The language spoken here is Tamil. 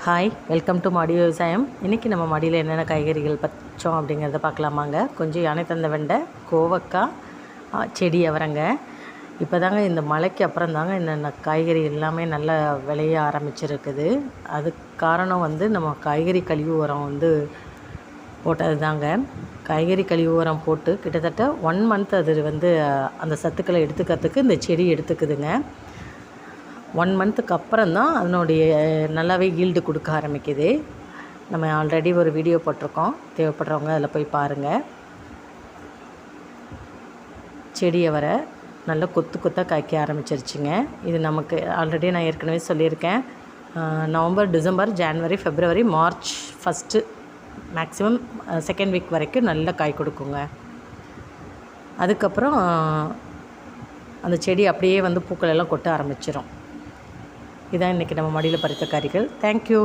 ஹாய், வெல்கம் டு மாடி விவசாயம். இன்றைக்கி நம்ம மாடியில் என்னென்ன காய்கறிகள் பச்சோம் அப்படிங்கிறத பார்க்கலாமாங்க. கொஞ்சம் யானை தந்த வெண்டை, கோவக்காய், செடி அவரைங்க. இப்போ தாங்க இந்த மழைக்கு அப்புறம் தாங்க இந்த காய்கறி எல்லாமே நல்லா விளைய ஆரம்பிச்சிருக்குது. அதுக்கு காரணம் நம்ம காய்கறி கழிவு உரம் போட்டது தாங்க. காய்கறி கழிவு உரம் போட்டு கிட்டத்தட்ட 1 மந்த் அது அந்த சத்துக்களை எடுத்துக்கிறதுக்கு இந்த செடி எடுத்துக்குதுங்க. 1 மந்த்துக்கு அப்புறம் தான் அதனுடைய நல்லாவே ஈல்டு கொடுக்க ஆரம்பிக்குது. நம்ம ஆல்ரெடி ஒரு வீடியோ போட்டிருக்கோம், தேவைப்படுறவங்க அதில் போய் பாருங்கள். செடியை வர நல்லா கொத்து கொத்தாக காய்க்க ஆரம்பிச்சிருச்சுங்க. இது நமக்கு ஆல்ரெடி நான் ஏற்கனவே சொல்லியிருக்கேன், November, December, January, February, March first maximum 2nd week வரைக்கும் நல்ல காய் கொடுக்குங்க. அதுக்கப்புறம் அந்த செடி அப்படியே பூக்கள் எல்லாம் கொட்ட ஆரம்பிச்சிடும். இதான் இன்றைக்கி நம்ம மடியில் பறித்த காய்கள். தேங்க்யூ.